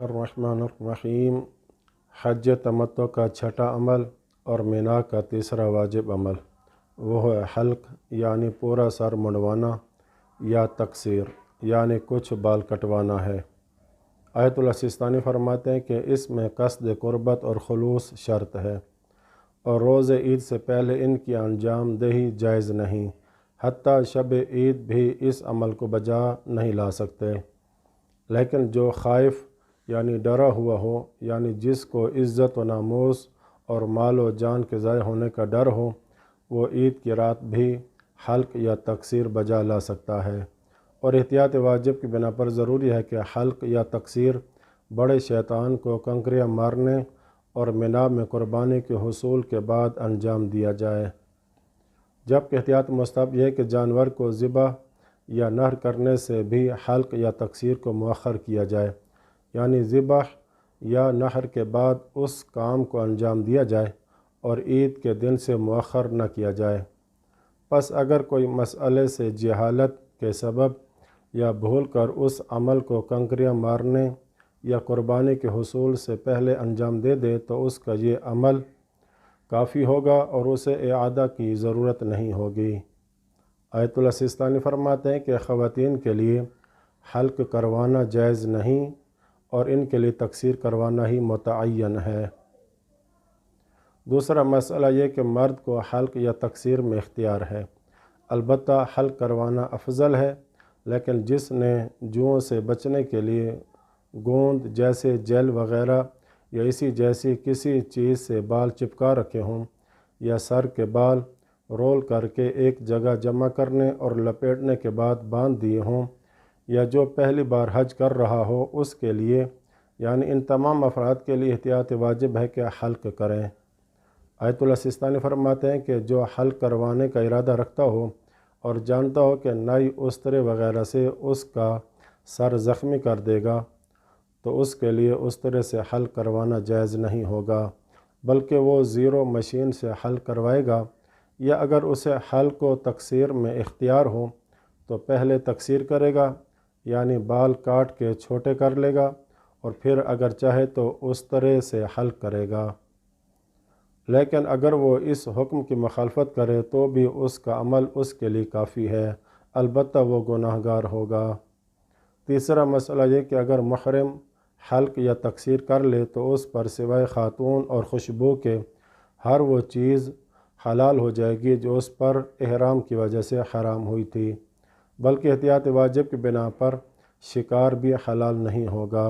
الرحمن الرحیم۔ حج تمتع کا چھٹا عمل اور مینا کا تیسرا واجب عمل وہ ہے حلق یعنی پورا سر منڈوانا، یا تقصیر یعنی کچھ بال کٹوانا ہے۔ آیت اللہ سستانی فرماتے ہیں کہ اس میں قصد قربت اور خلوص شرط ہے، اور روز عید سے پہلے ان کی انجام دہی جائز نہیں، حتیٰ شب عید بھی اس عمل کو بجا نہیں لا سکتے۔ لیکن جو خائف یعنی ڈرا ہوا ہو، یعنی جس کو عزت و ناموس اور مال و جان کے ضائع ہونے کا ڈر ہو، وہ عید کی رات بھی حلق یا تقصیر بجا لا سکتا ہے۔ اور احتیاط واجب کی بنا پر ضروری ہے کہ حلق یا تقصیر بڑے شیطان کو کنکریاں مارنے اور مینا میں قربانی کے حصول کے بعد انجام دیا جائے، جبکہ احتیاط مستحب یہ ہے کہ جانور کو ذبح یا نحر کرنے سے بھی حلق یا تقصیر کو مؤخر کیا جائے، یعنی ذبح یا نحر کے بعد اس کام کو انجام دیا جائے اور عید کے دن سے مؤخر نہ کیا جائے۔ پس اگر کوئی مسئلے سے جہالت کے سبب یا بھول کر اس عمل کو کنکریاں مارنے یا قربانی کے حصول سے پہلے انجام دے تو اس کا یہ عمل کافی ہوگا اور اسے اعادہ کی ضرورت نہیں ہوگی۔ آیت اللہ سستانی فرماتے ہیں کہ خواتین کے لیے حلق کروانا جائز نہیں اور ان کے لیے تقصیر کروانا ہی متعین ہے۔ دوسرا مسئلہ یہ کہ مرد کو حلق یا تقصیر میں اختیار ہے، البتہ حلق کروانا افضل ہے، لیکن جس نے جوؤں سے بچنے کے لیے گوند جیسے جیل وغیرہ یا اسی جیسی کسی چیز سے بال چپکا رکھے ہوں، یا سر کے بال رول کر کے ایک جگہ جمع کرنے اور لپیٹنے کے بعد باندھ دیے ہوں، یا جو پہلی بار حج کر رہا ہو، اس کے لیے یعنی ان تمام افراد کے لیے احتیاط واجب ہے کہ حلق کریں۔ آیت اللہ سستانی فرماتے ہیں کہ جو حلق کروانے کا ارادہ رکھتا ہو اور جانتا ہو کہ نئی استرے وغیرہ سے اس کا سر زخمی کر دے گا، تو اس کے لیے استرے سے حلق کروانا جائز نہیں ہوگا، بلکہ وہ زیرو مشین سے حلق کروائے گا، یا اگر اسے حلق و تقصیر میں اختیار ہو تو پہلے تقصیر کرے گا، یعنی بال کاٹ کے چھوٹے کر لے گا، اور پھر اگر چاہے تو استرے سے حلق کرے گا۔ لیکن اگر وہ اس حکم کی مخالفت کرے تو بھی اس کا عمل اس کے لیے کافی ہے، البتہ وہ گناہ گار ہوگا۔ تیسرا مسئلہ یہ کہ اگر محرم حلق یا تقصیر کر لے تو اس پر سوائے خاتون اور خوشبو کے ہر وہ چیز حلال ہو جائے گی جو اس پر احرام کی وجہ سے حرام ہوئی تھی، بلکہ احتیاط واجب کی بنا پر شکار بھی حلال نہیں ہوگا۔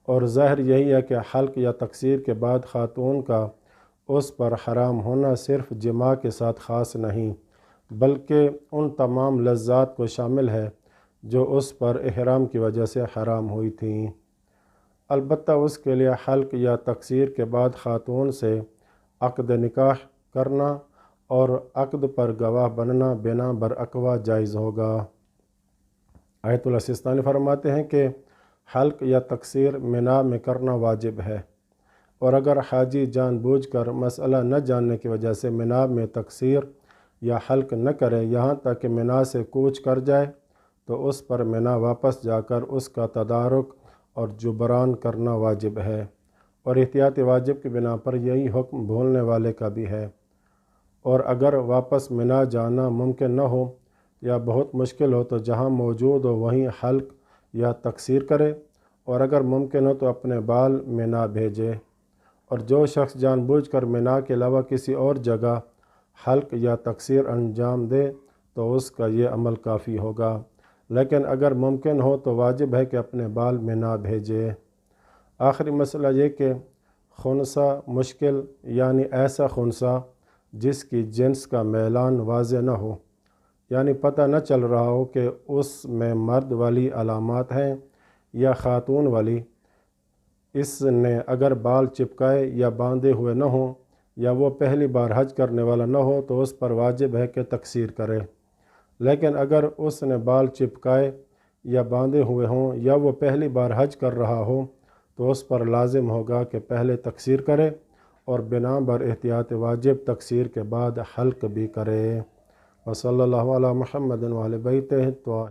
اور ظاہر یہی ہے کہ حلق یا تقصیر کے بعد خاتون کا اس پر حرام ہونا صرف جماع کے ساتھ خاص نہیں، بلکہ ان تمام لذات کو شامل ہے جو اس پر احرام کی وجہ سے حرام ہوئی تھیں۔ البتہ اس کے لیے حلق یا تقصیر کے بعد خاتون سے عقد نکاح کرنا اور عقد پر گواہ بننا بنا براقوا جائز ہوگا۔ آیت اللہ سستانی فرماتے ہیں کہ حلق یا تقصیر مینا میں کرنا واجب ہے، اور اگر حاجی جان بوجھ کر مسئلہ نہ جاننے کی وجہ سے مینا میں تقصیر یا حلق نہ کرے یہاں تک کہ مینا سے کوچ کر جائے تو اس پر مینا واپس جا کر اس کا تدارک اور جبران کرنا واجب ہے، اور احتیاط واجب کی بنا پر یہی حکم بھولنے والے کا بھی ہے۔ اور اگر واپس مینا جانا ممکن نہ ہو یا بہت مشکل ہو تو جہاں موجود ہو وہیں حلق یا تقصیر کرے، اور اگر ممکن ہو تو اپنے بال مینا بھیجے۔ اور جو شخص جان بوجھ کر مینا کے علاوہ کسی اور جگہ حلق یا تقصیر انجام دے تو اس کا یہ عمل کافی ہوگا، لیکن اگر ممکن ہو تو واجب ہے کہ اپنے بال مینا بھیجے۔ آخری مسئلہ یہ کہ خنثی مشکل یعنی ایسا خنثی جس کی جنس کا میلان واضح نہ ہو، یعنی پتہ نہ چل رہا ہو کہ اس میں مرد والی علامات ہیں یا خاتون والی، اس نے اگر بال چپکائے یا باندھے ہوئے نہ ہوں، یا وہ پہلی بار حج کرنے والا نہ ہو تو اس پر واجب ہے کہ تقصیر کرے، لیکن اگر اس نے بال چپکائے یا باندھے ہوئے ہوں یا وہ پہلی بار حج کر رہا ہو تو اس پر لازم ہوگا کہ پہلے تقصیر کرے اور بنا بر احتیاط واجب تقصیر کے بعد حلق بھی کرے۔ وصلی اللہ علی محمد وآل بیتہ۔